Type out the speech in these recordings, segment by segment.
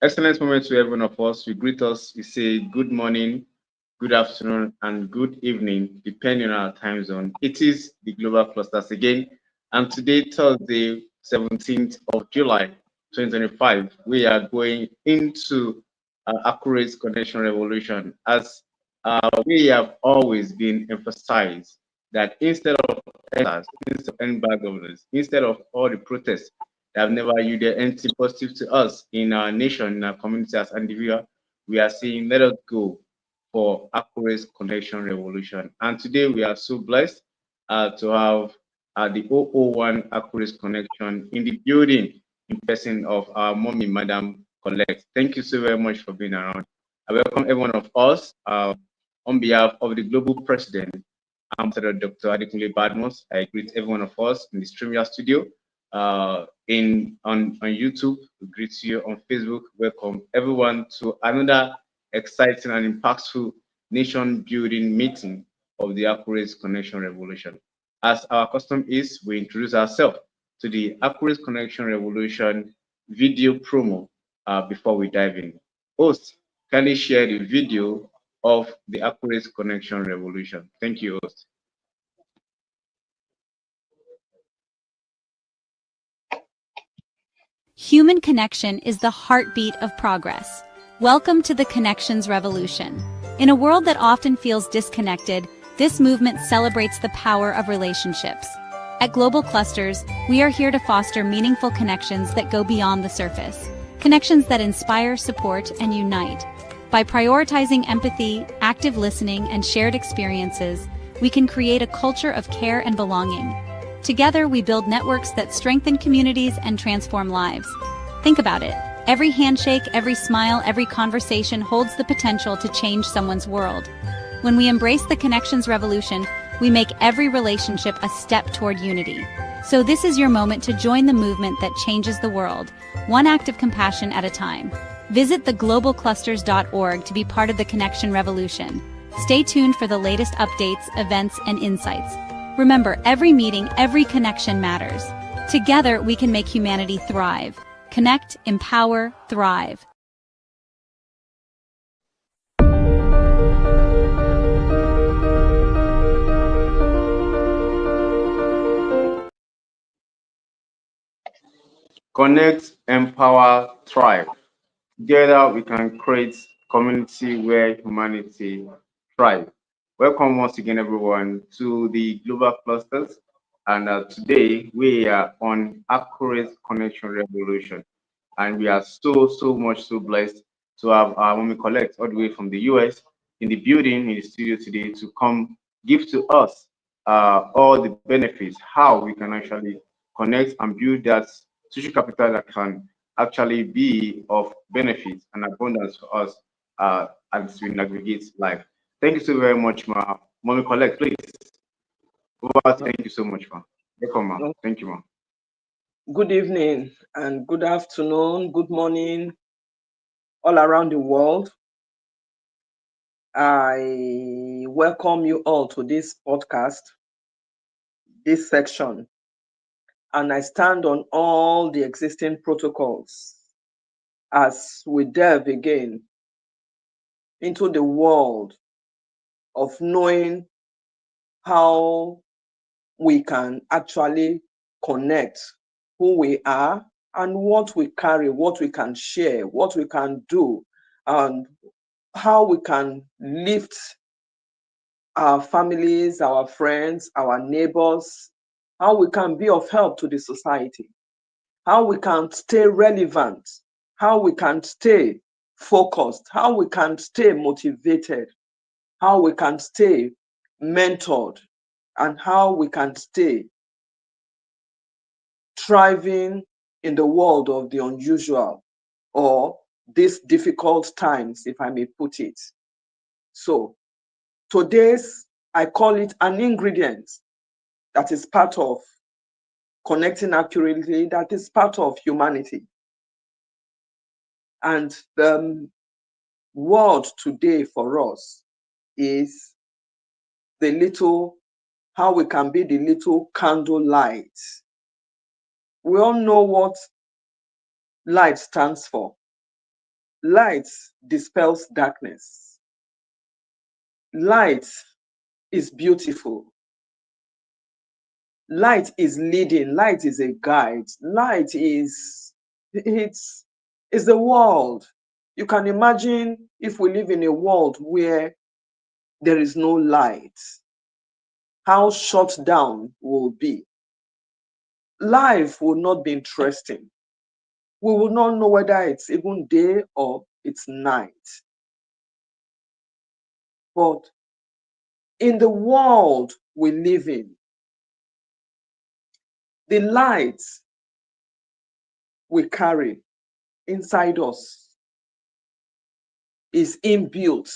Excellent moment to every one of us. We greet us, we say good morning, good afternoon, and good evening, depending on our time zone. It is the Global Clusters again, and today, Thursday, 17th of July, 2025, we are going into accurate connection revolution as we have always been emphasized that instead of end bad governance, instead of all the protests that have never yielded anything positive to us in our nation, in our community as individual, we are saying let us go for accurate connection revolution. And today we are so blessed to have the 001 accurate connection in the building in person of our mommy, Madam Collect. Thank you so very much for being around. I welcome every one of us on behalf of the global president, Ambassador Dr. Adekunle Badmos. I greet every one of us in the StreamYard studio, on YouTube. We greet you on Facebook. Welcome everyone to another exciting and impactful nation building meeting of the Accurate Connection Revolution. As our custom is, we introduce ourselves to the Accurate Connection Revolution video promo before we dive in. Host, kindly share the video of the Accurate Connection Revolution. Thank you, host. Human connection is the heartbeat of progress. Welcome to the Connections Revolution. In a world that often feels disconnected, this movement celebrates the power of relationships. At Global Clusters, we are here to foster meaningful connections that go beyond the surface. Connections that inspire, support, and unite. By prioritizing empathy, active listening, and shared experiences, we can create a culture of care and belonging. Together, we build networks that strengthen communities and transform lives. Think about it. Every handshake, every smile, every conversation holds the potential to change someone's world. When we embrace the Connections Revolution, we make every relationship a step toward unity. So this is your moment to join the movement that changes the world, one act of compassion at a time. Visit theglobalclusters.org to be part of the Connection Revolution. Stay tuned for the latest updates, events, and insights. Remember, every meeting, every connection matters. Together, we can make humanity thrive. Connect, empower, thrive. Connect, empower, thrive. Together, we can create community where humanity thrives. Welcome once again, everyone, to the Global Clusters. And today we are on Accurate Connection Revolution. And we are so blessed to have our Mommy Collect all the way from the US in the building, in the studio today to come give to us all the benefits, how we can actually connect and build that social capital that can actually be of benefit and abundance for us as we navigate life. Thank you so very much, ma. Mommy Collect, please. Thank you so much, ma. Welcome, ma. Thank you, ma. Good evening and good afternoon, good morning, all around the world. I welcome you all to this podcast, this section, and I stand on all the existing protocols as we delve again into the world of knowing how we can actually connect who we are and what we carry, what we can share, what we can do, and how we can lift our families, our friends, our neighbors, how we can be of help to the society, how we can stay relevant, how we can stay focused, how we can stay motivated, how we can stay mentored, and how we can stay thriving in the world of the unusual or these difficult times, if I may put it. So today's, I call it an ingredient that is part of connecting accurately, that is part of humanity. And the word today for us is the little, how we can be the little candle light. We all know what light stands for. Light dispels darkness. Light is beautiful. Light is leading. Light is a guide. Light is the world. You can imagine if we live in a world where there is no light, how shut down will be. Life will not be interesting. We will not know whether it's even day or it's night. But in the world we live in, the light we carry inside us is inbuilt,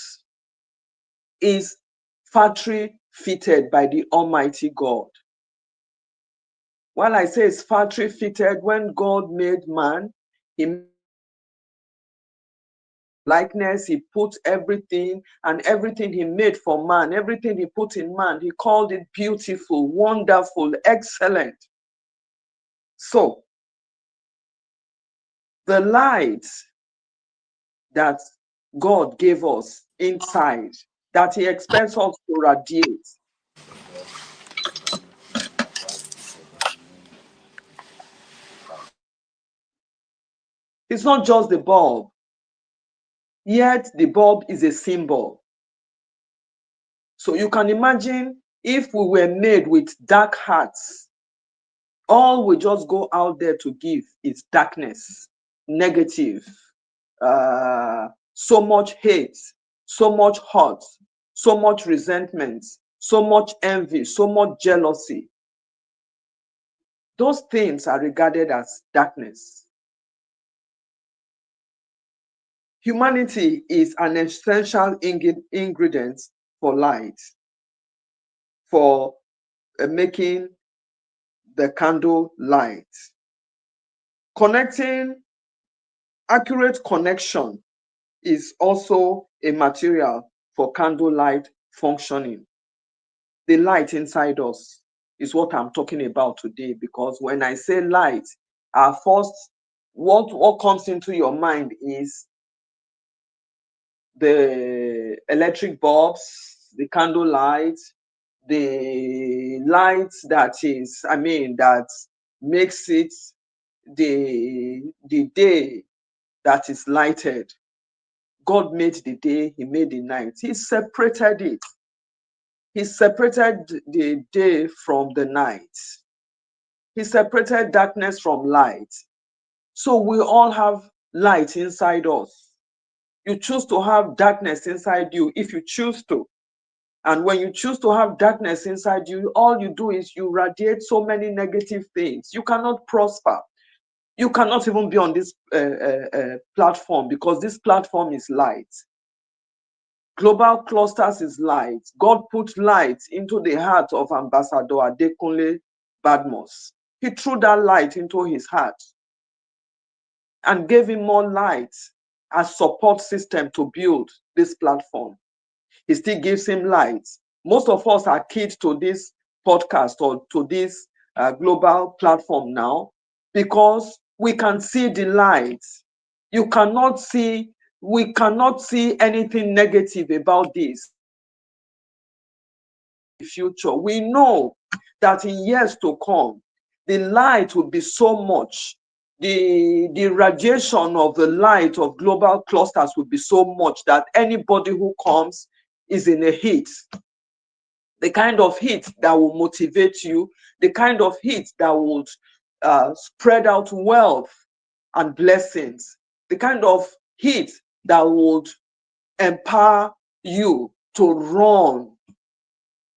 is factory fitted by the Almighty God. While I say it's factory fitted, when God made man, he likeness, he put everything, and everything he made for man, everything he put in man, he called it beautiful, wonderful, excellent. So the light that God gave us inside, that he expects us to radiate, it's not just the bulb, yet the bulb is a symbol. So you can imagine if we were made with dark hearts, all we just go out there to give is darkness, negative, so much hate, so much hurt, so much resentment, so much envy, so much jealousy. Those things are regarded as darkness. Humanity is an essential ingredient for light, for making the candle light. Connecting, accurate connection is also a material for candlelight functioning. The light inside us is what I'm talking about today, because when I say light, our first, what comes into your mind is the electric bulbs, the candle light, the light that is, that makes it the day that is lighted. God made the day, he made the night. He separated it. He separated the day from the night. He separated darkness from light. So we all have light inside us. You choose to have darkness inside you if you choose to. And when you choose to have darkness inside you, all you do is you radiate so many negative things. You cannot prosper. You cannot even be on this platform, because this platform is light. Global Clusters is light. God put light into the heart of Ambassador Adekunle Badmus. He threw that light into his heart and gave him more light as support system to build this platform. He still gives him light. Most of us are keyed to this podcast or to this global platform now because we can see the light. You cannot see, we cannot see anything negative about this. Future, we know that in years to come, the light will be so much, the radiation of the light of Global Clusters will be so much that anybody who comes is in a heat. The kind of heat that will motivate you, the kind of heat that would spread out wealth and blessings, the kind of heat that would empower you to run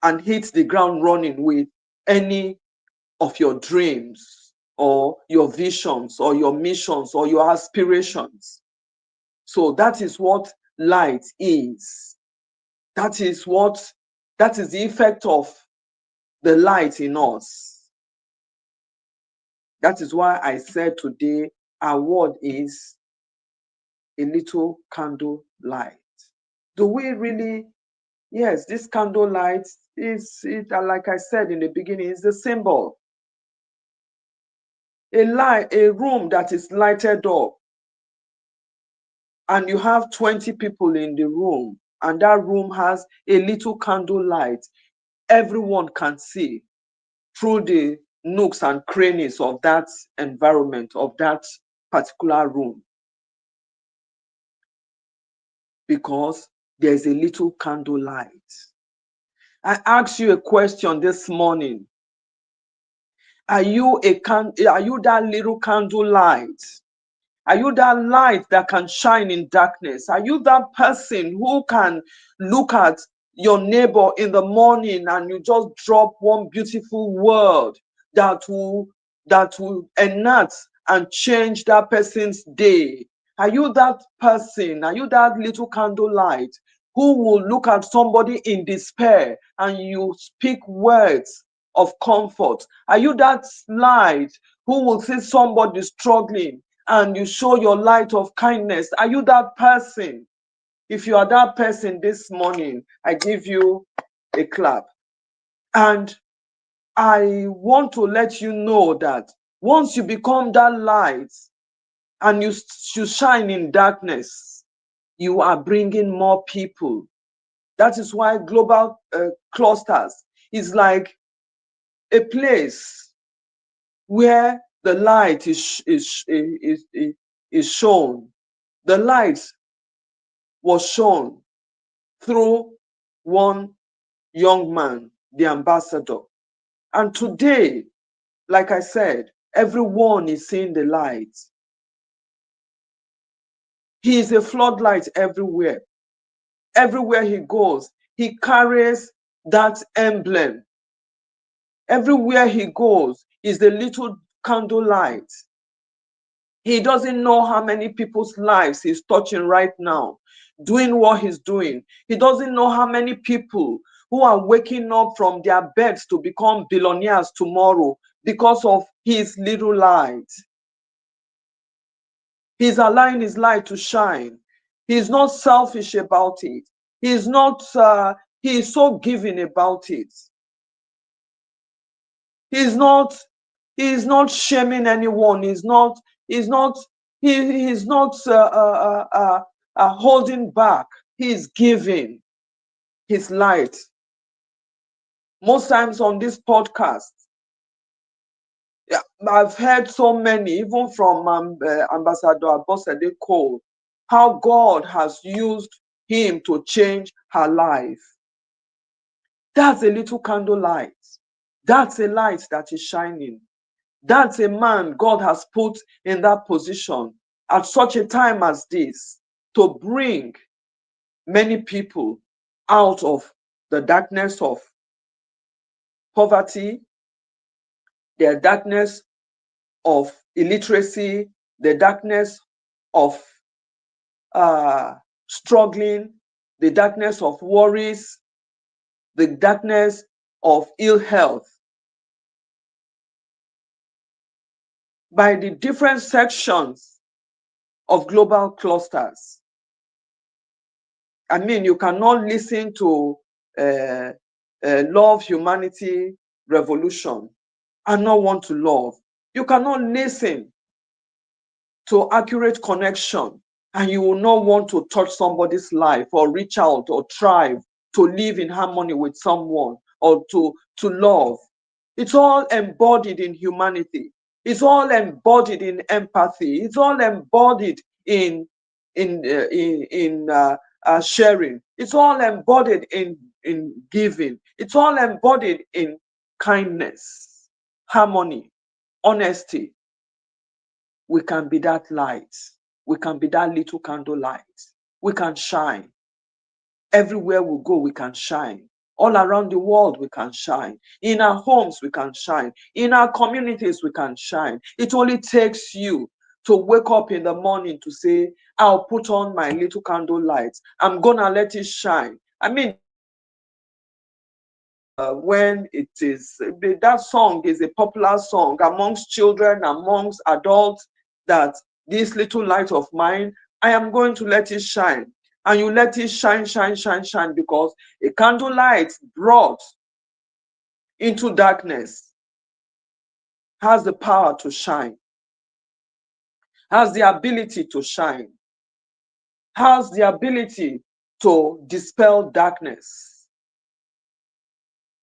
and hit the ground running with any of your dreams or your visions or your missions or your aspirations. So that is what light is. That is the effect of the light in us. That is why I said today our word is a little candle light. Do we really? Yes, this candle light is, like I said in the beginning, is the symbol. A room that is lighted up and you have 20 people in the room, and that room has a little candle light, everyone can see through the nooks and crannies of that environment, of that particular room, because there's a little candle light. I asked you a question this morning. Are you that little candle light? Are you that light that can shine in darkness? Are you that person who can look at your neighbor in the morning and you just drop one beautiful word that will enact and change that person's day? Are you that person? Are you that little candle light who will look at somebody in despair and you speak words of comfort? Are you that light who will see somebody struggling and you show your light of kindness? Are you that person? If you are that person this morning, I give you a clap. And I want to let you know that once you become that light and you shine in darkness, you are bringing more people. That is why global clusters is like a place where the light is shown. The light was shown through one young man, the ambassador. And today, like I said, everyone is seeing the light. He is a floodlight everywhere. Everywhere he goes, he carries that emblem. Everywhere he goes is the little candle light. He doesn't know how many people's lives he's touching right now, doing what he's doing. He doesn't know how many people who are waking up from their beds to become billionaires tomorrow because of his little light. He's allowing his light to shine. He's not selfish about it. He's not, he is so giving about it. He's not, he's not shaming anyone. He's not, he's not holding back. He's giving his light. Most times on this podcast, yeah, I've heard so many, even from Ambassador Abosede Cole, how God has used him to change her life. That's a little candle light. That's a light that is shining. That's a man God has put in that position at such a time as this to bring many people out of the darkness of poverty, the darkness of illiteracy, the darkness of struggling, the darkness of worries, the darkness of ill health. By the different sections of global clusters. I mean, you cannot listen to Love, Humanity, Revolution and not want to love. You cannot listen to Accurate Connection and you will not want to touch somebody's life or reach out or thrive to live in harmony with someone or to love. It's all embodied in humanity. It's all embodied in empathy. It's all embodied in sharing. It's all embodied in giving. It's all embodied in kindness, harmony, honesty. We can be that light. We can be that little candle light. We can shine. Everywhere we go, we can shine. All around the world, we can shine. In our homes, we can shine. In our communities, we can shine. It only takes you to wake up in the morning to say, I'll put on my little candle light. I'm going to let it shine. I mean, when it is, that song is a popular song amongst children, amongst adults, that this little light of mine, I am going to let it shine. And you let it shine, shine, shine, shine, because a candle light brought into darkness has the power to shine, has the ability to shine. has the ability to dispel darkness.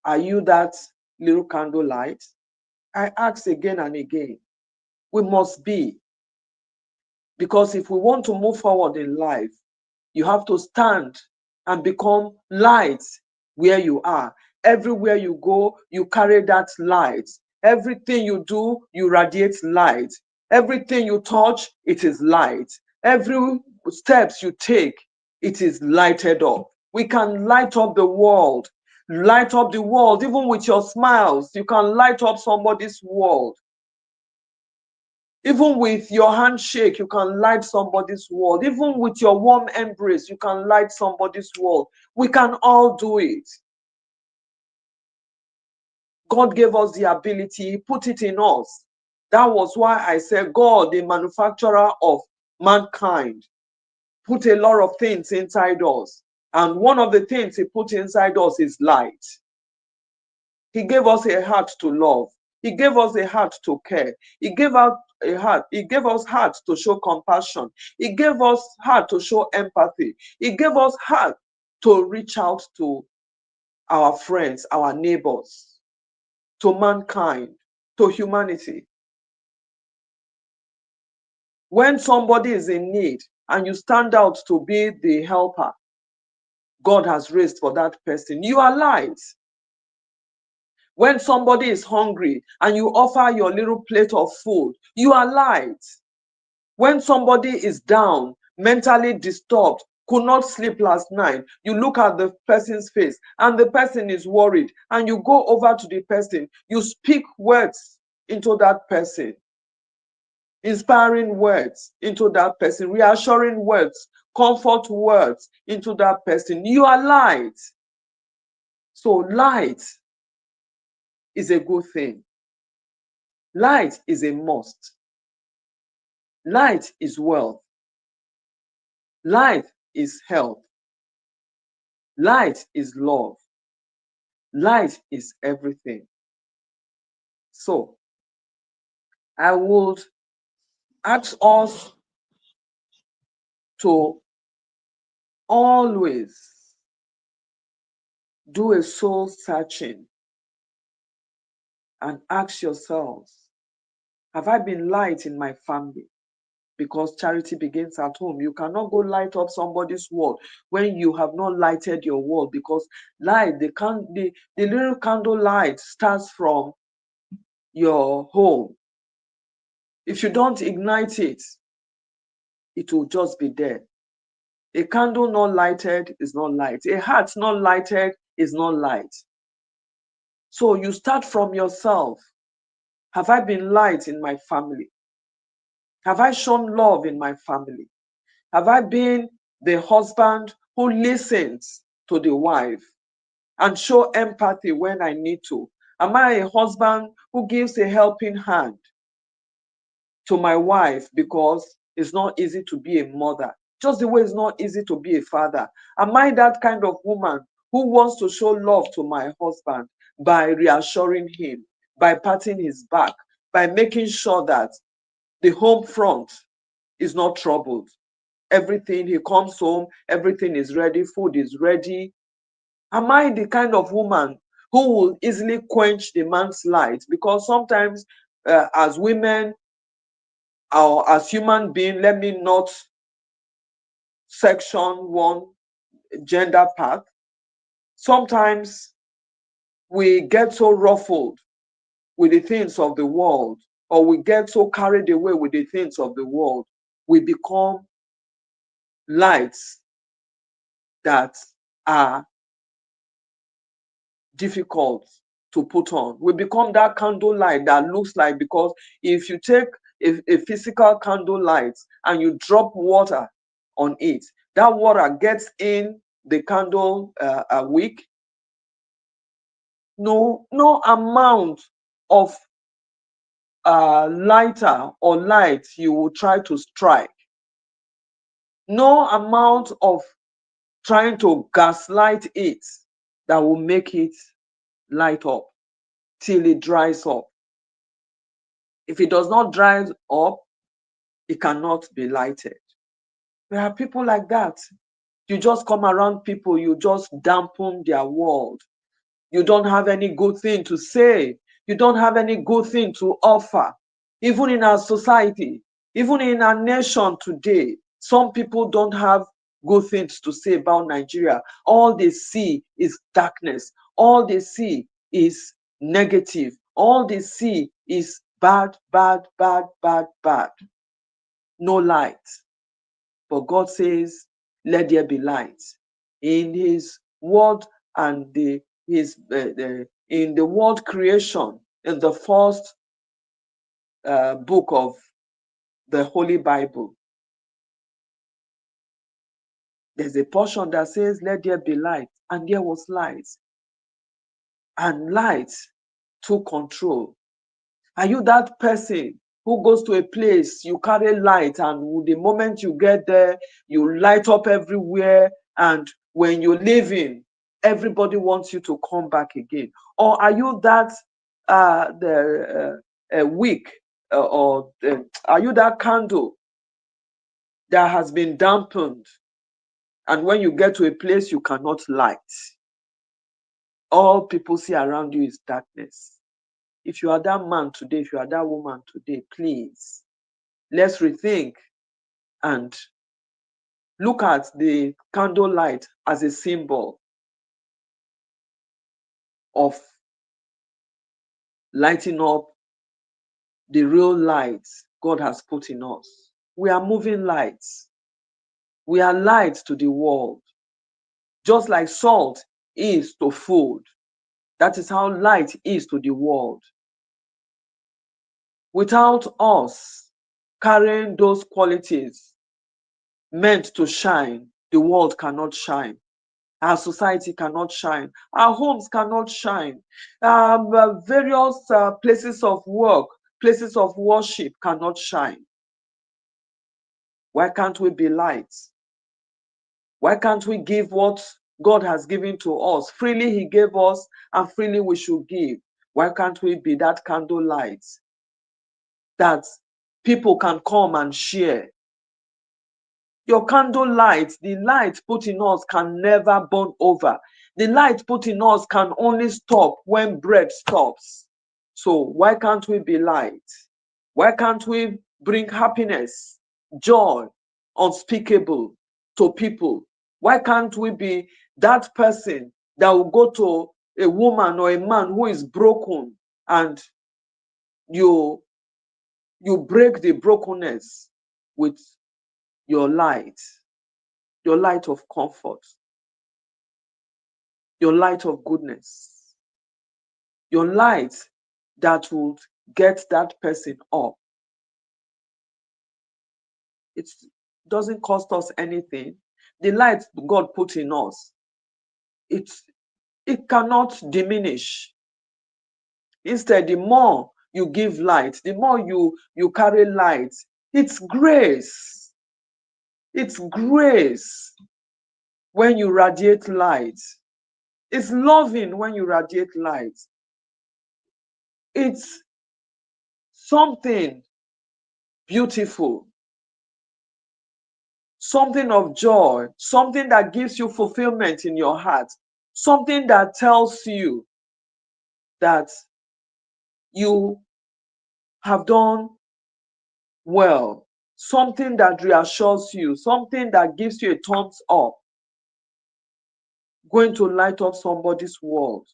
Are you that little candle light? I ask again and again. We must be. Because if we want to move forward in life, you have to stand and become light where you are. Everywhere you go, you carry that light. Everything you do, you radiate light. Everything you touch, it is light. Every steps you take, it is lighted up. We can light up the world. Light up the world, even with your smiles. You can light up somebody's world. Even with your handshake, you can light somebody's world. Even with your warm embrace, you can light somebody's world. We can all do it. God gave us the ability, He put it in us. That was why I said God, the manufacturer of mankind, put a lot of things inside us. And one of the things He put inside us is light. He gave us a heart to love. He gave us a heart to care. He gave us a heart. He gave us heart to show compassion. He gave us heart to show empathy. He gave us heart to reach out to our friends, our neighbors, to mankind, to humanity. When somebody is in need and you stand out to be the helper God has raised for that person, you are light. When somebody is hungry and you offer your little plate of food, you are light. When somebody is down, mentally disturbed, could not sleep last night, you look at the person's face and the person is worried and you go over to the person, you speak words into that person, inspiring words into that person, reassuring words, comfort words into that person. You are light. So light is a good thing. Light is a must. Light is wealth. Light is health. Light is love. Light is everything. So I would ask us to always do a soul searching and ask yourselves, have I been light in my family? Because charity begins at home. You cannot go light up somebody's world when you have not lighted your world, because light, the little candle light starts from your home. If you don't ignite it, it will just be there. A candle not lighted is not light. A heart not lighted is not light. So you start from yourself. Have I been light in my family? Have I shown love in my family? Have I been the husband who listens to the wife and show empathy when I need to? Am I a husband who gives a helping hand to my wife, because it's not easy to be a mother, just the way it's not easy to be a father? Am I that kind of woman who wants to show love to my husband by reassuring him, by patting his back, by making sure that the home front is not troubled? Everything, he comes home, everything is ready, food is ready. Am I the kind of woman who will easily quench the man's light? Because sometimes, as women or as human beings, let me not section one gender path. Sometimes we get so ruffled with the things of the world, or we get so carried away with the things of the world, we become lights that are difficult to put on. We become that candle light that looks like, because if you take a physical candle light and you drop water on it, that water gets in the candle wick. No amount of lighter or light you will try to strike, no amount of trying to gaslight it, that will make it light up till it dries up. If it does not dry up, it cannot be lighted. There are people like that. You just come around people, you just dampen their world. You don't have any good thing to say. You don't have any good thing to offer. Even in our society, even in our nation today, some people don't have good things to say about Nigeria. All they see is darkness. All they see is negative. All they see is bad, bad, bad, bad, bad. No light. But God says, let there be light. In his word and in the world creation, in the first book of the Holy Bible, there's a portion that says, let there be light. And there was light. And light took control. Are you that person who goes to a place, you carry light, and the moment you get there, you light up everywhere, and when you're leaving, everybody wants you to come back again? Or are you that wick, or are you that candle that has been dampened, and when you get to a place, you cannot light? All people see around you is darkness. If you are that man today, if you are that woman today, please, let's rethink and look at the candlelight as a symbol of lighting up the real lights God has put in us. We are moving lights. We are lights to the world. Just like salt is to food, that is how light is to the world. Without us carrying those qualities meant to shine, the world cannot shine. Our society cannot shine. Our homes cannot shine. Various places of work, places of worship cannot shine. Why can't we be lights? Why can't we give what God has given to us? Freely He gave us, and freely we should give. Why can't we be that candle light that people can come and share? Your candle light, the light put in us, can never burn over. The light put in us can only stop when bread stops. So why can't we be light? Why can't we bring happiness, joy, unspeakable to people? Why can't we be that person that will go to a woman or a man who is broken, and you break the brokenness with your light of comfort, your light of goodness, your light that would get that person up. It doesn't cost us anything. The light God put in us, it cannot diminish. Instead, the more you give light, the more you carry light. It's grace. It's grace when you radiate light. It's loving when you radiate light. It's something beautiful, something of joy, something that gives you fulfillment in your heart, something that tells you that you have done well, something that reassures you, something that gives you a thumbs up, going to light up somebody's world,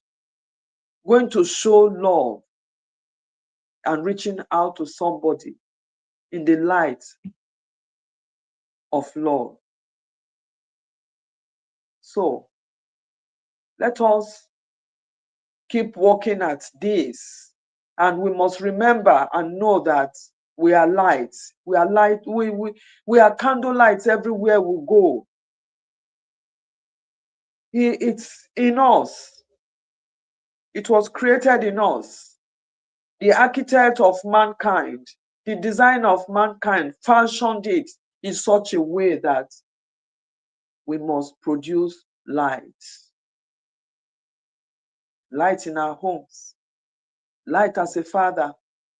going to show love and reaching out to somebody in the light of love. So let us keep working at this, and we must remember and know that we are light. We are light. We are candle lights everywhere we go. It's in us. It was created in us. The architect of mankind, the designer of mankind, fashioned it in such a way that we must produce light. Light in our homes, light as a father,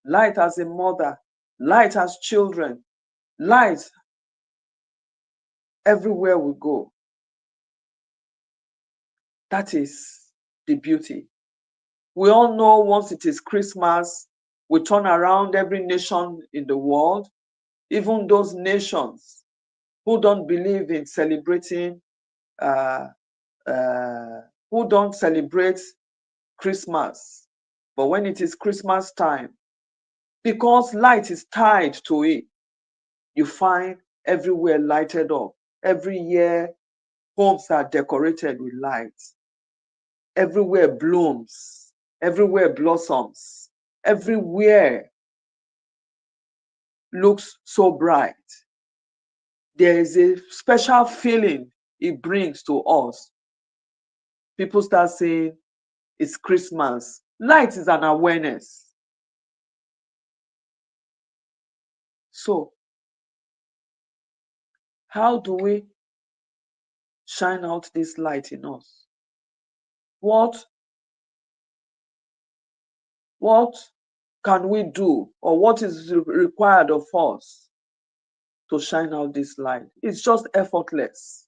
light as a mother, light as children, light everywhere we go. That is the beauty. We all know once it is Christmas, we turn around every nation in the world, even those nations who don't believe in celebrating, uh, uh, who don't celebrate Christmas. But when it is Christmas time, because light is tied to it, you find everywhere lighted up. Every year, homes are decorated with lights. Everywhere blooms. Everywhere blossoms. Everywhere looks so bright. There is a special feeling it brings to us. People start saying it's Christmas. Light is an awareness. So, how do we shine out this light in us? What can we do, or what is required of us to shine out this light? It's just effortless.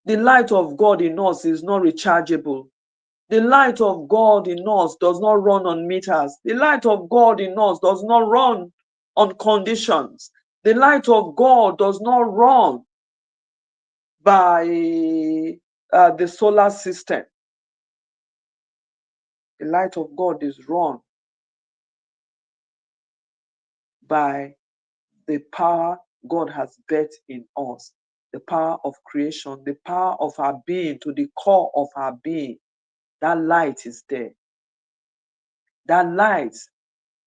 The light of God in us is not rechargeable. The light of God in us does not run on meters. The light of God in us does not run on conditions. The light of God does not run by the solar system. The light of God is run by the power God has bet in us, the power of creation, the power of our being to the core of our being. That light is there. That light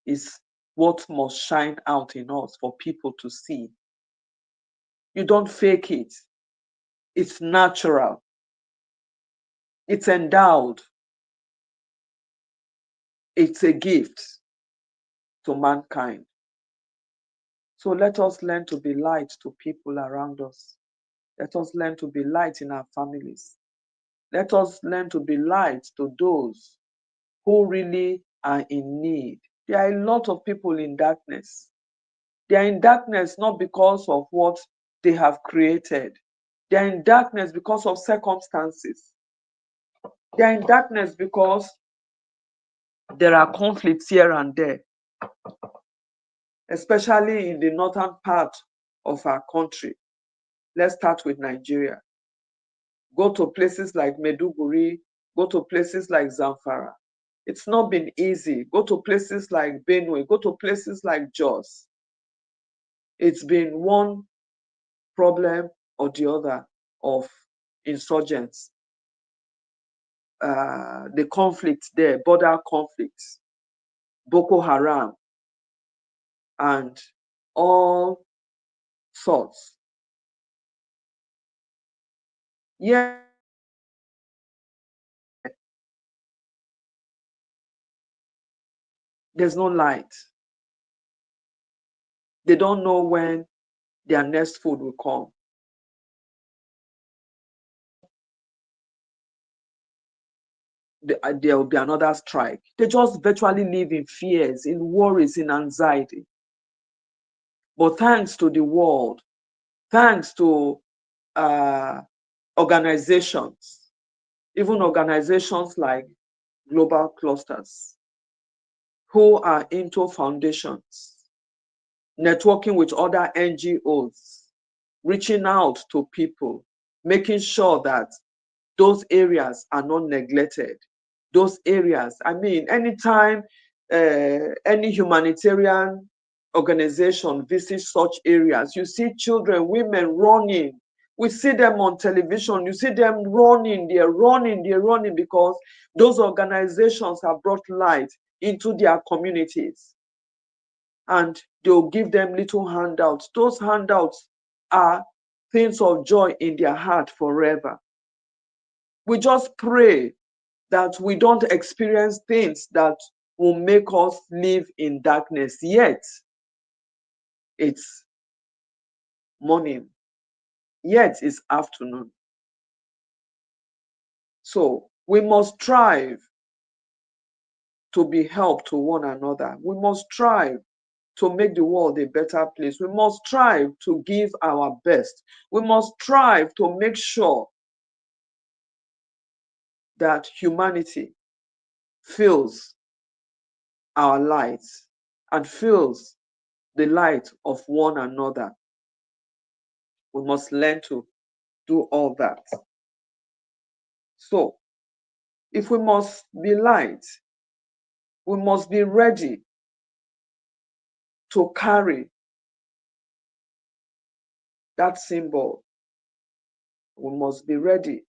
is what must shine out in us for people to see. You don't fake it. It's natural. It's endowed. It's a gift to mankind. So let us learn to be light to people around us. Let us learn to be light in our families. Let us learn to be light to those who really are in need. There are a lot of people in darkness. They are in darkness not because of what they have created. They are in darkness because of circumstances. They are in darkness because there are conflicts here and there, especially in the northern part of our country. Let's start with Nigeria. Go to places like Meduguri, go to places like Zamfara. It's not been easy. Go to places like Benue, go to places like Jos. It's been one problem or the other of insurgents. The conflicts there, border conflicts, Boko Haram, and all sorts. Yeah, there's no light. They don't know when their next food will come. There will be another strike. They just virtually live in fears, in worries, in anxiety. But thanks to the world, thanks to organizations, even organizations like global clusters, who are into foundations, networking with other NGOs, reaching out to people, making sure that those areas are not neglected. Those areas, I mean, anytime any humanitarian organization visits such areas, you see children, women running. We see them on television. You see them running. They're running. They're running because those organizations have brought light into their communities. And they'll give them little handouts. Those handouts are things of joy in their heart forever. We just pray that we don't experience things that will make us live in darkness. Yet, it's morning. Yet, it's afternoon. So, we must strive to be help to one another. We must strive to make the world a better place. We must strive to give our best. We must strive to make sure that humanity feels our light and feels the light of one another. We must learn to do all that. So, if we must be light, we must be ready to carry that symbol. We must be ready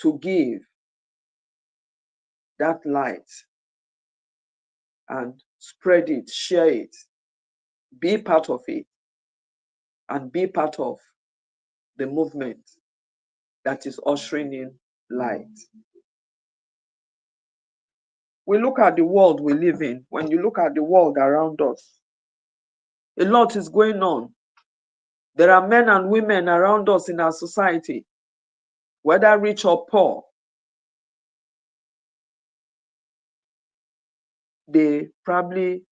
to give that light and spread it, share it, be part of it, and be part of the movement that is ushering in light. We look at the world we live in. When you look at the world around us, a lot is going on. There are men and women around us in our society, whether rich or poor. They probably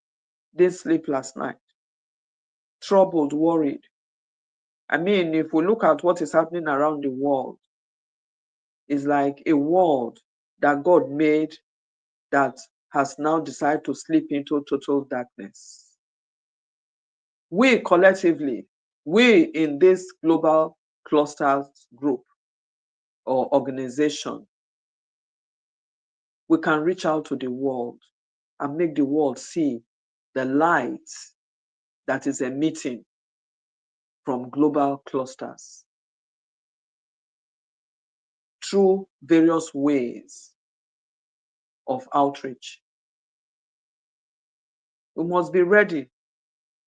didn't sleep last night, troubled, worried. I mean, if we look at what is happening around the world, it's like a world that God made that has now decided to slip into total darkness. We collectively, we in this global clusters group or organization, we can reach out to the world and make the world see the light that is emitting from global clusters through various ways of outreach. We must be ready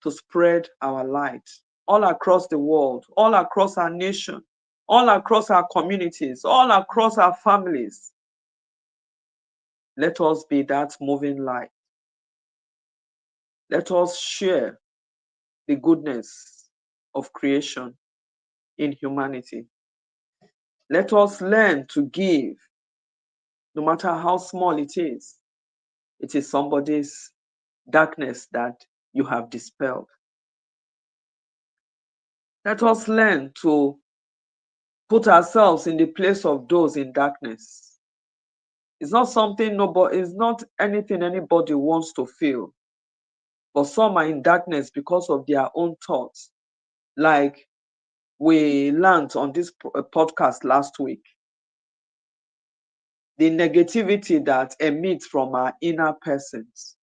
to spread our light all across the world, all across our nation, all across our communities, all across our families. Let us be that moving light. Let us share the goodness of creation in humanity. Let us learn to give, no matter how small it is. It is somebody's darkness that you have dispelled. Let us learn to put ourselves in the place of those in darkness. It's not something nobody, it's not anything anybody wants to feel. But some are in darkness because of their own thoughts. Like we learned on this podcast last week, the negativity that emits from our inner persons.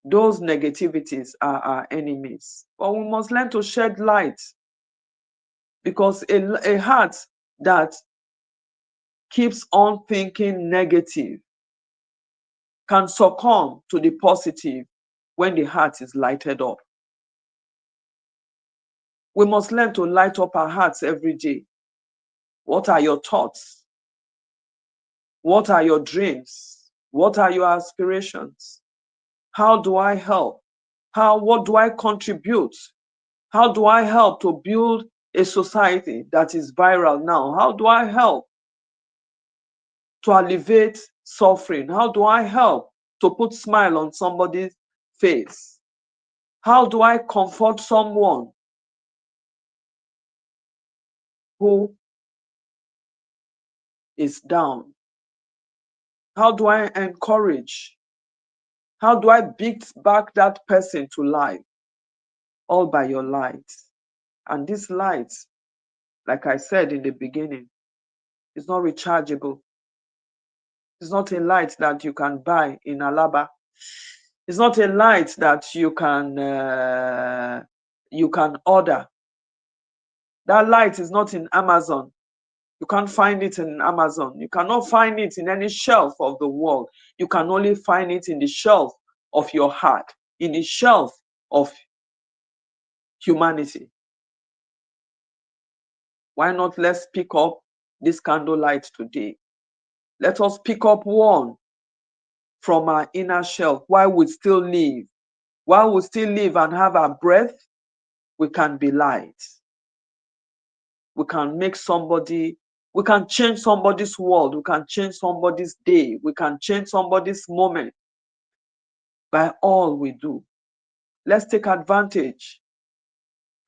Those negativities are our enemies. But we must learn to shed light, because a heart that keeps on thinking negative can succumb to the positive when the heart is lighted up. We must learn to light up our hearts every day. What are your thoughts? What are your dreams? What are your aspirations? How do I help? What do I contribute? How do I help to build a society that is viral now? How do I help to alleviate suffering? How do I help to put smile on somebody's face? How do I comfort someone who is down? How do I encourage? How do I beat back that person to life? All by your light. And this light, like I said in the beginning, is not rechargeable. It's not a light that you can buy in Alaba. It's not a light that you can order. That light is not in Amazon. You can't find it in Amazon. You cannot find it in any shelf of the world. You can only find it in the shelf of your heart, in the shelf of humanity. Why not let's pick up this candlelight today? Let us pick up one from our inner shelf while we still live. While we still live and have our breath, we can be light. We can make somebody, we can change somebody's world, we can change somebody's day, we can change somebody's moment by all we do. Let's take advantage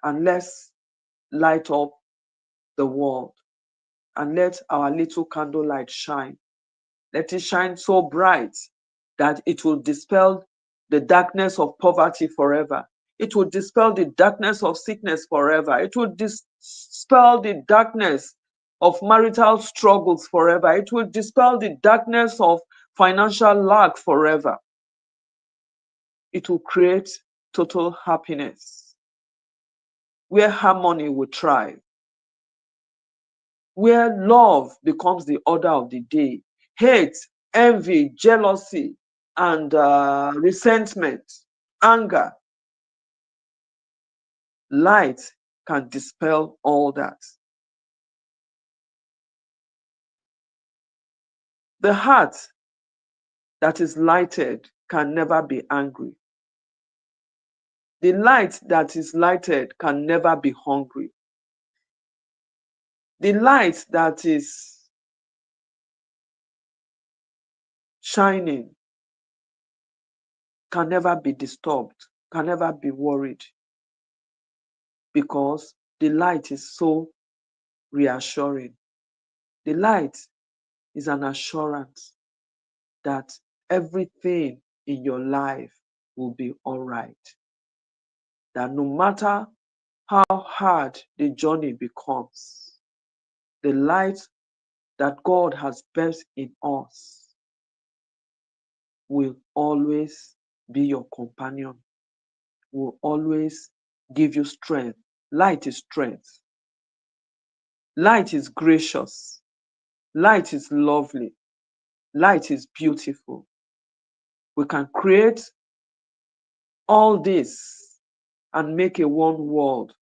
and let's light up the world and let our little candlelight shine. Let it shine so bright that it will dispel the darkness of poverty forever. It will dispel the darkness of sickness forever. It will dispel the darkness of marital struggles forever. It will dispel the darkness of financial lack forever. It will create total happiness, where harmony will thrive, where love becomes the order of the day. Hate, envy, jealousy, and resentment, anger, light can dispel all that. The heart that is lighted can never be angry. The light that is lighted can never be hungry. The light that is shining can never be disturbed, can never be worried, because the light is so reassuring. The light is an assurance that everything in your life will be all right. That no matter how hard the journey becomes, the light that God has birthed in us will always be your companion, will always give you strength. Light is strength. Light is gracious. Light is lovely. Light is beautiful. We can create all this and make a one world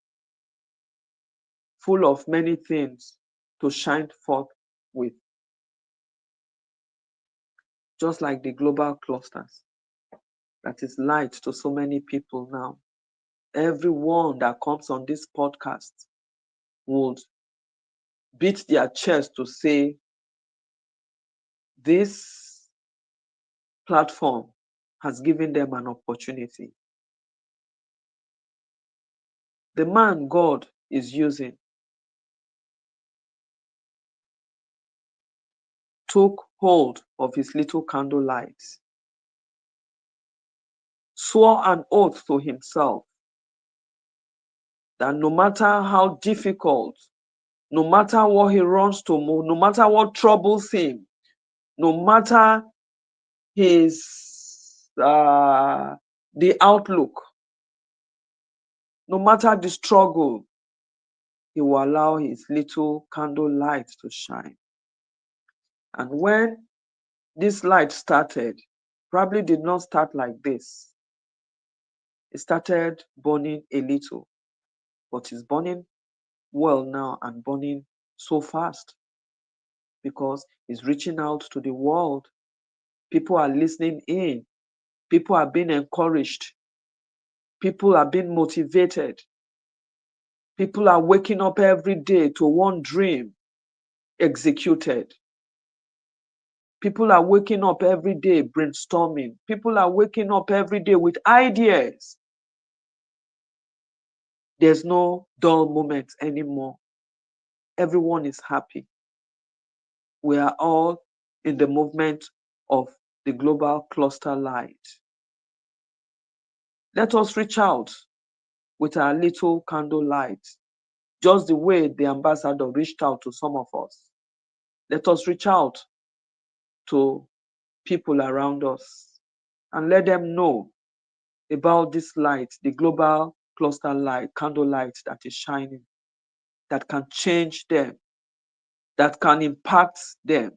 full of many things to shine forth with, just like the global clusters that is light to so many people now. Everyone that comes on this podcast would beat their chest to say, this platform has given them an opportunity. The man God is using took hold of his little candle light, swore an oath to himself that no matter how difficult, no matter what he runs to, no matter what troubles him, no matter his the outlook, no matter the struggle, he will allow his little candle light to shine. And when this light started, probably did not start like this. It started burning a little, but it's burning well now and burning so fast because it's reaching out to the world. People are listening in. People are being encouraged. People are being motivated. People are waking up every day to one dream executed. People are waking up every day brainstorming. People are waking up every day with ideas. There's no dull moments anymore. Everyone is happy. We are all in the movement of the global cluster light. Let us reach out with our little candle light, just the way the ambassador reached out to some of us. Let us reach out to people around us and let them know about this light, the global cluster light, candle light that is shining, that can change them, that can impact them,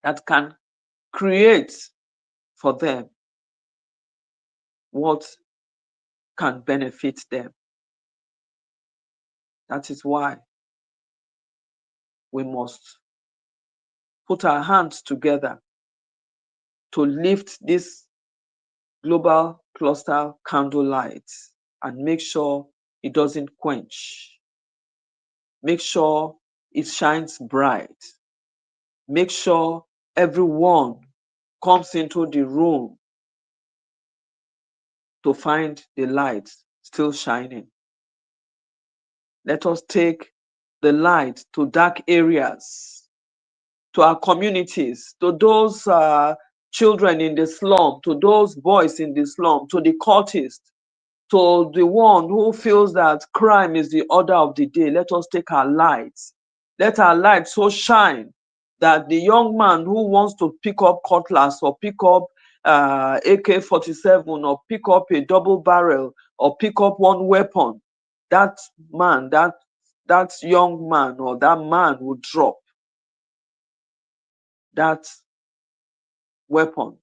that can create for them what can benefit them. That is why we must put our hands together to lift this global cluster candle light and make sure it doesn't quench. Make sure it shines bright. Make sure everyone comes into the room to find the light still shining. Let us take the light to dark areas, to our communities, to those children in the slum, to those boys in the slum, to the cultists, to the one who feels that crime is the order of the day. Let us take our lights. Let our light so shine that the young man who wants to pick up cutlass or pick up AK-47 or pick up a double barrel or pick up one weapon, that man, that young man or that man will drop that weapon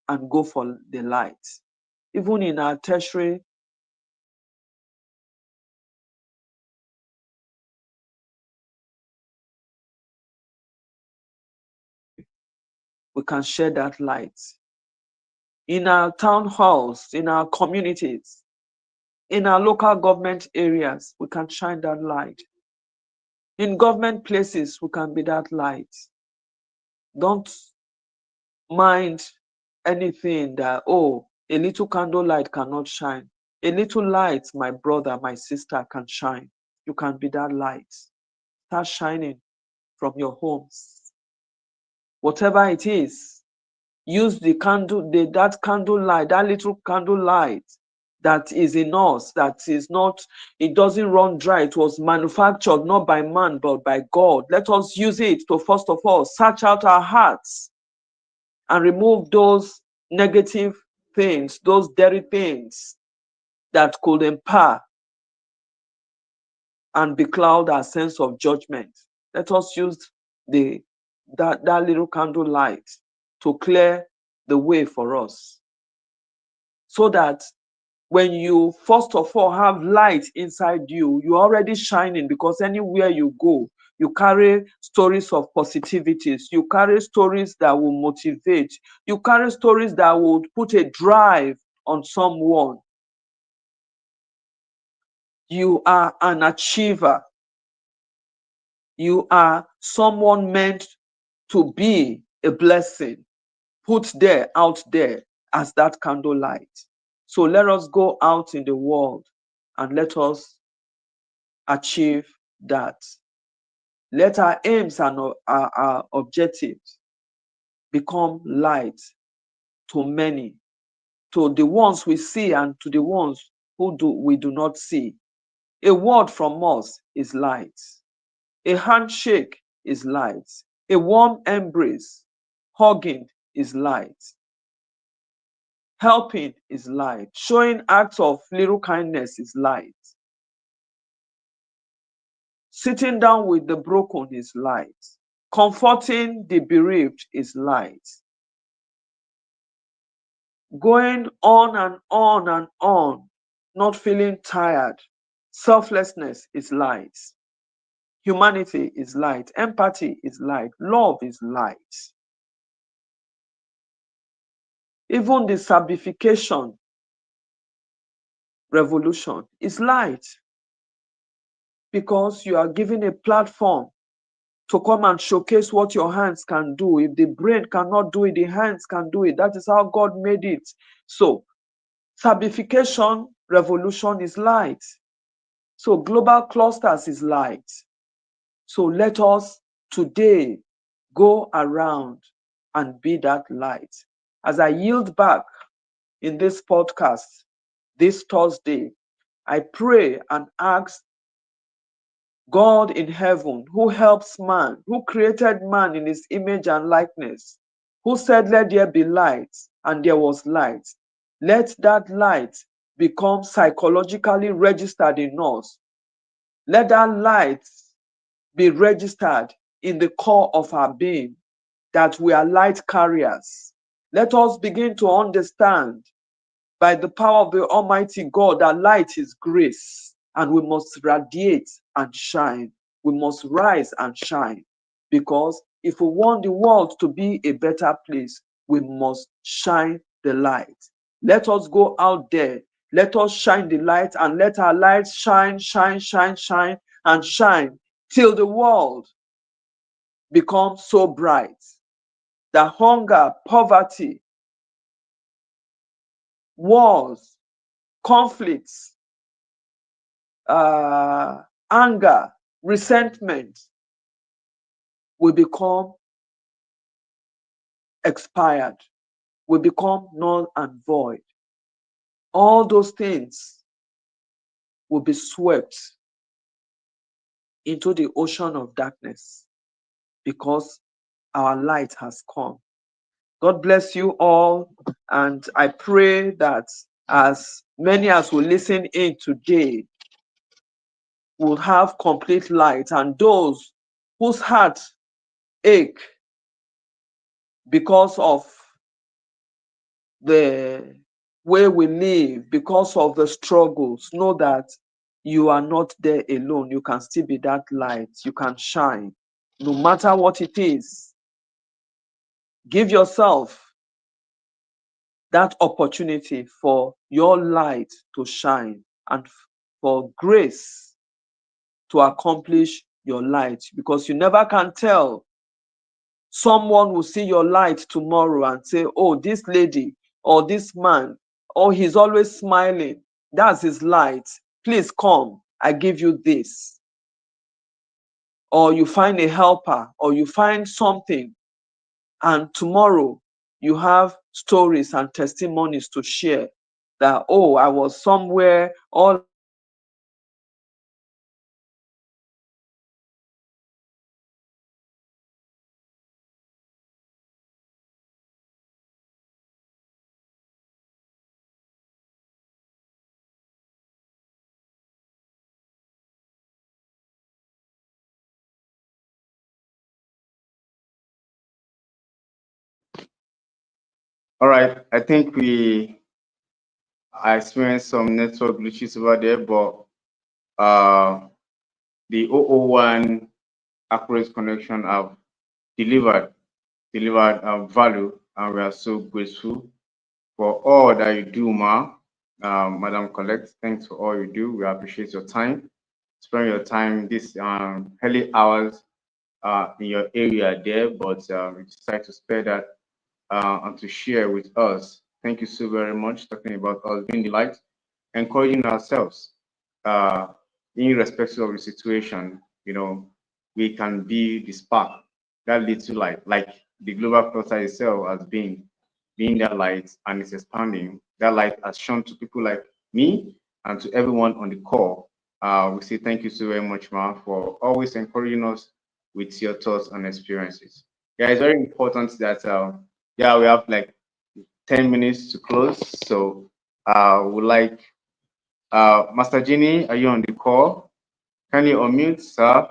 and go for the light. Even in our tertiary we can share that light. In our town halls, in our communities, in our local government areas, we can shine that light. In government places, we can be that light. Don't mind anything that, oh, a little candle light cannot shine. A little light, my brother, my sister, can shine. You can be that light. Start shining from your homes. Whatever it is, use the candle, that candle light, that little candle light that is in us, that is not, it doesn't run dry. It was manufactured not by man, but by God. Let us use it to, first of all, search out our hearts and remove those negative things, those dirty things that could impair and becloud our sense of judgment. Let us use that little candle light to clear the way for us, so that when you first of all have light inside you, you're already shining, because anywhere you go, you carry stories of positivities, you carry stories that will motivate, you carry stories that will put a drive on someone. You are an achiever. You are someone meant to be a blessing, put there, out there, as that candle light. So let us go out in the world and let us achieve that. Let our aims and our objectives become light to many, to the ones we see and to the ones we do not see. A word from us is light. A handshake is light. A warm embrace, hugging is light. Helping is light. Showing acts of little kindness is light. Sitting down with the broken is light. Comforting the bereaved is light. Going on and on and on, not feeling tired. Selflessness is light. Humanity is light. Empathy is light. Love is light. Even the sabification revolution is light, because you are given a platform to come and showcase what your hands can do. If the brain cannot do it, the hands can do it. That is how God made it. So, sabification revolution is light. So, global clusters is light. So, let us today go around and be that light. As I yield back in this podcast this Thursday, I pray and ask God in heaven, who helps man, who created man in his image and likeness, who said, "Let there be light," and there was light. Let that light become psychologically registered in us. Let that light be registered in the core of our being, that we are light carriers. Let us begin to understand, by the power of the Almighty God, that light is grace, and we must radiate and shine. We must rise and shine, because if we want the world to be a better place, we must shine the light. Let us go out there. Let us shine the light, and let our light shine, shine, shine, shine, and shine till the world becomes so bright that hunger, poverty, wars, conflicts, anger, resentment will become expired, will become null and void. All those things will be swept into the ocean of darkness because our light has come. God bless you all, and I pray that as many as will listen in today will have complete light, and those whose hearts ache because of the way we live, because of the struggles, know that you are not there alone. You can still be that light. You can shine no matter what it is. Give yourself that opportunity for your light to shine and for grace to accomplish your light, because you never can tell. Someone will see your light tomorrow and say, oh, this lady or this man, oh, he's always smiling. That's his light. Please come, I give you this. Or you find a helper, or you find something, and tomorrow you have stories and testimonies to share that, oh, I was somewhere, all All right, I think I experienced some network glitches over there, but the 001 accurate connection have delivered value, and we are so grateful for all that you do, ma. Madam Collect, thanks for all you do. We appreciate your time. Spend your time this early hours in your area there, but we decided to spare that and to share with us. Thank you so very much. Talking about us being the light, encouraging ourselves, uh, irrespective of the situation. You know, we can be the spark that leads to light, like the global cluster itself has been being that light, and it's expanding. That light has shown to people like me and to everyone on the call. We say thank you so very much, Ma, for always encouraging us with your thoughts and experiences. Yeah, it's very important that yeah, we have like 10 minutes to close. So would like Master Genie, are you on the call? Can you unmute, sir,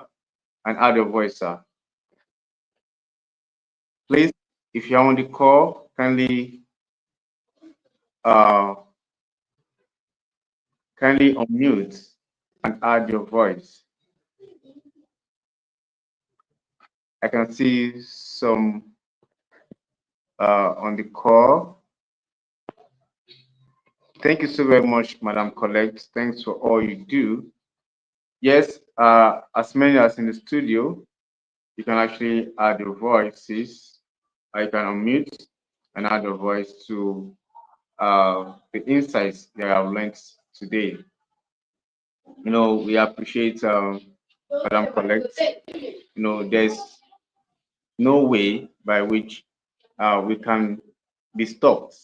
and add your voice, sir? Please, if you're on the call, uh, kindly unmute and add your voice. I can see some on the call. Thank you so very much, Madam Collect. Thanks for all you do. Yes, as many as in the studio, you can actually add your voices. You can unmute and add your voice to the insights that I've learned today. You know, we appreciate Madam Collect. You know, there's no way by which we can be stopped.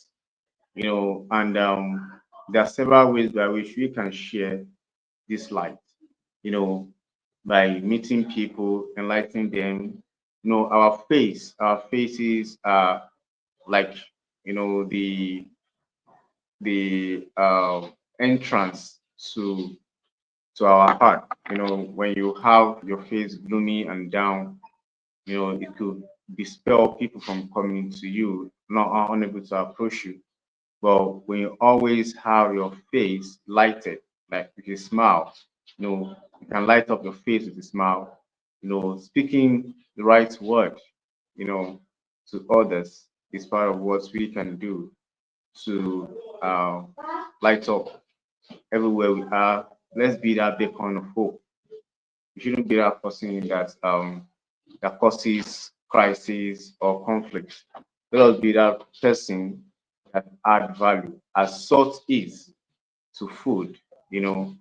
You know, and there are several ways by which we can share this light. You know, by meeting people, enlightening them. You know, our faces are like, you know, the entrance to our heart. You know, when you have your face gloomy and down, you know, it could dispel people from coming to you, not unable to approach you. But when you always have your face lighted, like with a smile, you know, you can light up your face with a smile, you know, speaking the right word, you know, to others is part of what we can do to light up everywhere we are. Let's be that beacon of hope. We shouldn't be that person that causes crisis or conflict. Let us be that person that add value as salt is. to food. You know,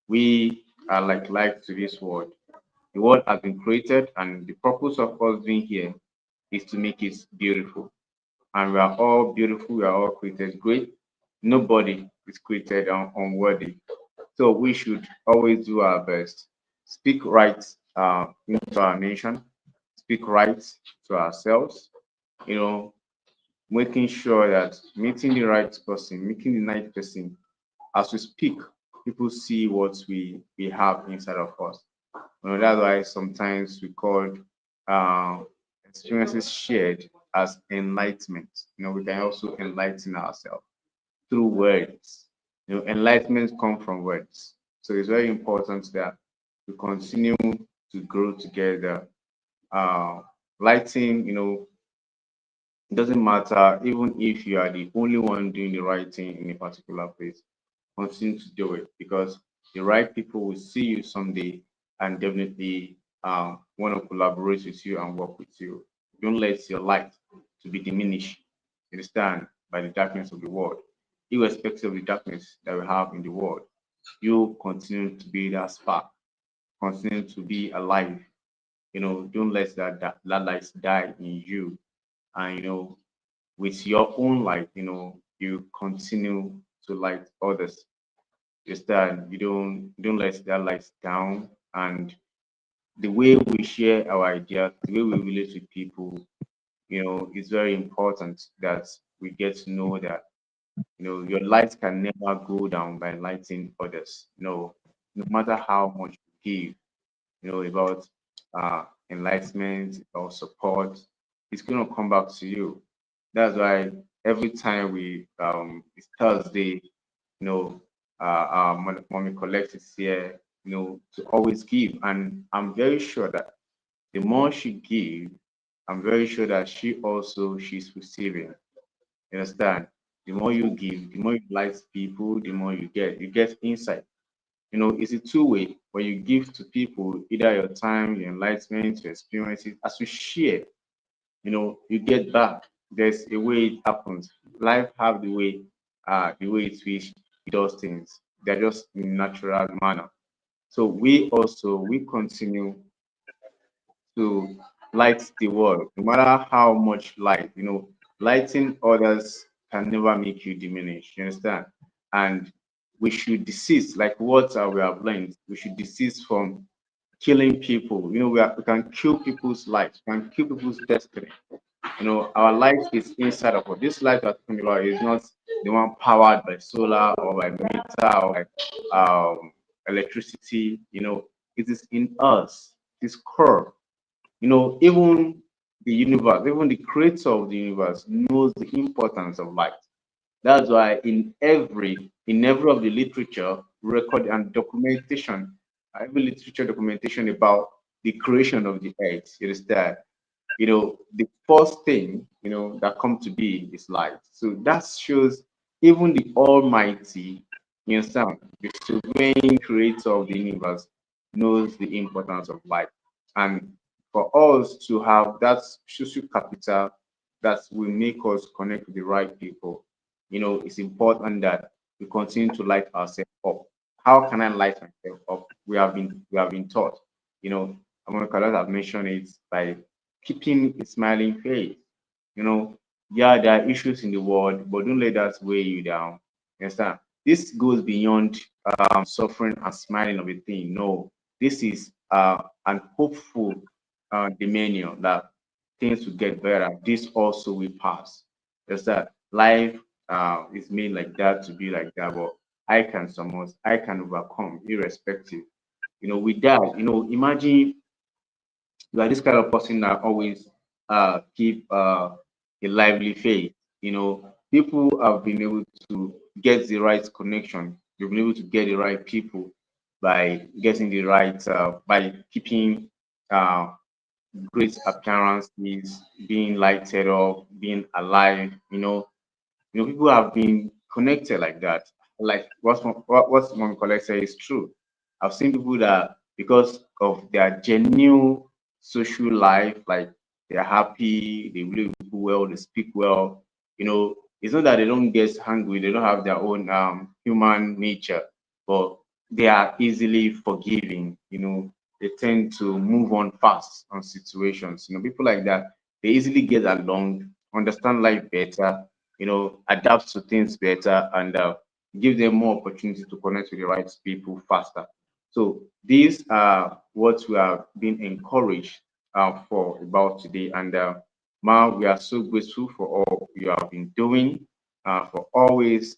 we are like life to this world. The world has been created, and the purpose of us being here is to make it beautiful. And we are all beautiful, we are all created great. Nobody is created unworthy. So we should always do our best. Speak right into our nation, speak right to ourselves, you know, making sure that meeting the right person, meeting the right person, as we speak, people see what we have inside of us. That's why sometimes we call uh, experiences shared as enlightenment. We can also enlighten ourselves through words. Enlightenment comes from words. So it's very important that we continue to grow together. Uh, Lighting, it doesn't matter, even if you are the only one doing the right thing in a particular place, continue to do it because the right people will see you someday and definitely want to collaborate with you and work with you. Don't let your light to be diminished, you understand, by the darkness of the world. Irrespective of the darkness that we have in the world, you continue to be that spark, continue to be alive. Don't let that light die in you. And with your own light, you continue to light others. Just that you don't let that light down. And the way we share our ideas, the way we relate with people, it's very important that we get to know that your light can never go down by lighting others. No matter how much you give, about enlightenment or support, it's going to come back to you. That's why every time it's Thursday, Mommy Collect is here, to always give. And I'm very sure that the more she give, I'm very sure that she's receiving. You understand? The more you give, the more you like people, the more you get insight. It's a two-way. When you give to people, either your time, your enlightenment, your experiences, as you share, you get back. There's a way it happens. Life have the way it does things. They're just in natural manner. So we continue to light the world, no matter how much light, lighting others can never make you diminish. You understand? And we should desist, like what we have learned, we should desist from killing people. We can kill people's lives, we can kill people's destiny. Our life is inside of us. This life we're talking about is not the one powered by solar or by meter or by electricity. It is in us, this core. Even the universe, even the creator of the universe knows the importance of light. That's why in every of the literature, record and documentation, every literature documentation about the creation of the earth, it is that the first thing that come to be is light. So that shows even the Almighty, you understand, the sovereign creator of the universe knows the importance of light. And for us to have that social capital that will make us connect with the right people, it's important that we continue to light ourselves up. How can I light myself up? We have been taught, you know, America have mentioned it by keeping a smiling face. You know, yeah, there are issues in the world, but don't let that weigh you down. You understand? This goes beyond suffering and smiling of a thing. No, this is an hopeful demeanor that things will get better. This also will pass. Just that life is made like that to be like that, but I can overcome irrespective. With that, imagine you are this kind of person that always keep a lively faith. People have been able to get the right connection. You've been able to get the right people by getting the right by keeping uh, great appearances, being lighted up, being alive. People have been connected like that. Like what Mom Collector said is true. I've seen people that because of their genuine social life, like they're happy, they really do well, they speak well, It's not that they don't get hungry, they don't have their own human nature, but they are easily forgiving. They tend to move on fast on situations. People like that, they easily get along, understand life better, adapt to things better, and give them more opportunity to connect with the right people faster. So these are what we are being encouraged for about today. And Ma, we are so grateful for all you have been doing, for always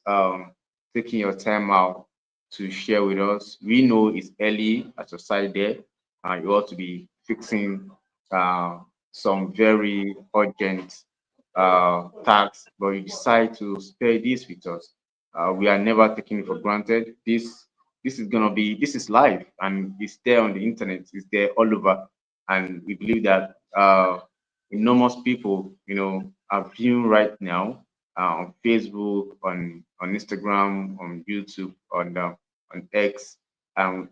taking your time out to share with us. We know it's early at your side there. You ought to be fixing uh, some very urgent tasks, but you decide to spare this with us. We are never taking it for granted. This is live, and it's there on the internet. It's there all over, and we believe that enormous people, are viewing right now on Facebook, on Instagram, on YouTube, on X.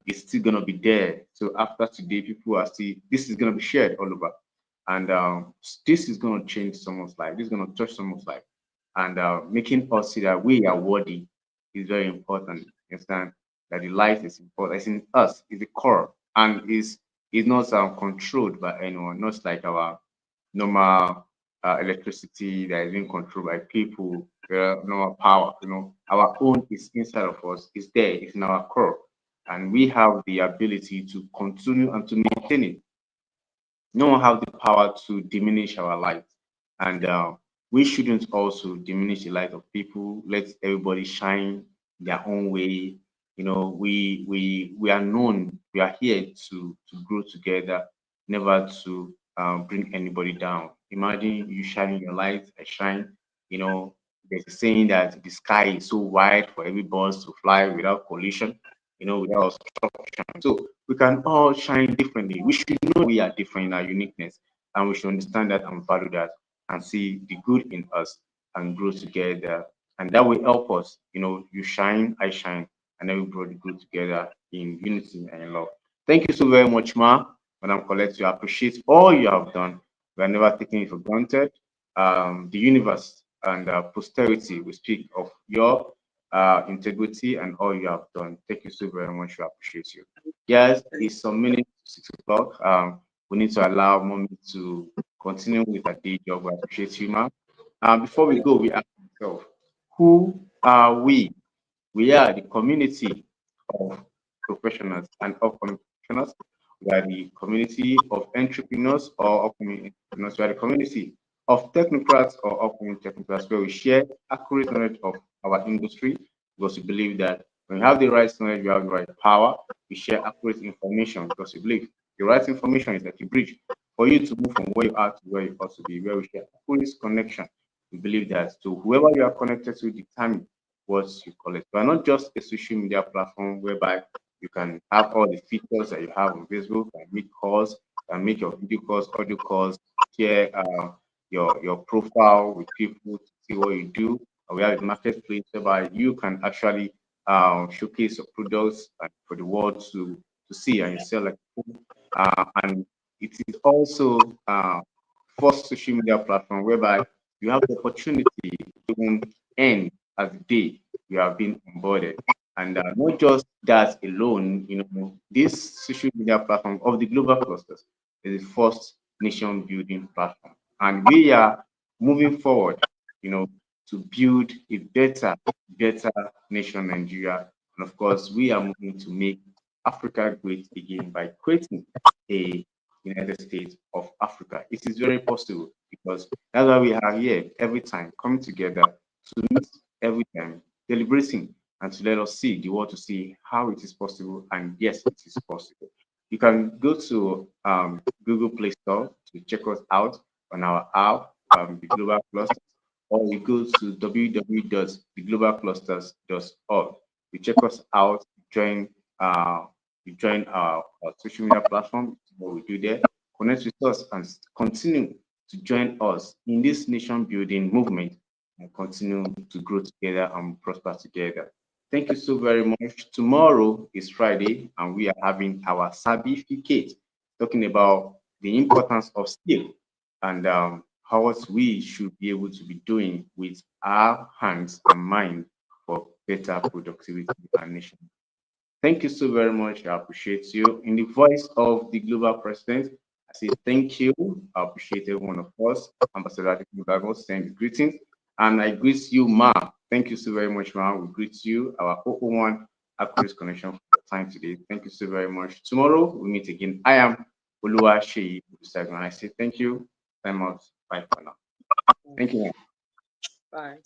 It's still gonna be there. So after today, people are still. This is gonna be shared all over, and this is gonna change someone's life. This is gonna touch someone's life, and making us see that we are worthy is very important. Understand that the light is important. It's in us. It's the core, and is not controlled by anyone. Not like our normal electricity that is being controlled by people, normal power. Our own is inside of us. It's there. It's in our core, and we have the ability to continue and to maintain it. No one have the power to diminish our light, and we shouldn't also diminish the light of people. Let everybody shine their own way. We are known. We are here to grow together, never to bring anybody down. Imagine you shining your light, I shine. You know, there's a saying that the sky is so wide for every bird to fly without collision. Without obstruction. So we can all shine differently. We should know we are different in our uniqueness, and we should understand that and value that and see the good in us and grow together. And that will help us. You shine, I shine, and then we grow together in unity and in love. Thank you so very much, Ma. Madam Colette, we appreciate all you have done. We are never taking it for granted. The universe and posterity will speak of your integrity and all you have done. Thank you so very much. We appreciate you. Yes, it's some minutes to 6 o'clock. We need to allow mommy to continue with her day job. We appreciate you, ma'am. Before we go, we ask ourselves, who are we? We are the community of professionals and upcoming professionals. We are the community of entrepreneurs or upcoming entrepreneurs. We are the community of technocrats or upcoming technocrats where we share accurate knowledge of our industry because we believe that when you have the right knowledge, you have the right power. We share accurate information because we believe the right information is like a bridge for you to move from where you are to where you ought to be, where we share accurate connection. We believe that to whoever you are connected to determine what you call it. We are not just a social media platform whereby you can have all the features that you have on Facebook and make calls and make your video calls, audio calls, share your profile with people to see what you do. And we have a marketplace whereby you can actually showcase your products for the world to see and you sell like and it is also first social media platform whereby you have the opportunity to even earn as the day you have been onboarded. And not just that alone, this social media platform of the global clusters is the first nation building platform. And we are moving forward, to build a better nation, Nigeria. And of course, we are moving to make Africa great again by creating a United States of Africa. It is very possible because that's why we are here every time, coming together to meet every time, deliberating, and to let us see the world to see how it is possible. And yes, it is possible. You can go to Google Play Store to check us out on our app, the Global Clusters, or you go to www.theglobalclusters.org. You check us out, join our social media platform, what we do there, connect with us and continue to join us in this nation building movement and continue to grow together and prosper together. Thank you so very much. Tomorrow is Friday and we are having our certificate talking about the importance of skill and what we should be able to be doing with our hands and mind for better productivity and nation. Thank you so very much. I appreciate you. In the voice of the global president, I say thank you. I appreciate every one of us. Ambassador Adekunle send greetings. And I greet you, Ma. Thank you so very much, Ma. We greet you, our OO1 Accurate Connection for the time today. Thank you so very much. Tomorrow we meet again. I am Oluwa Sheyi and I say thank you. Time out. Bye for now. Thank you. Bye.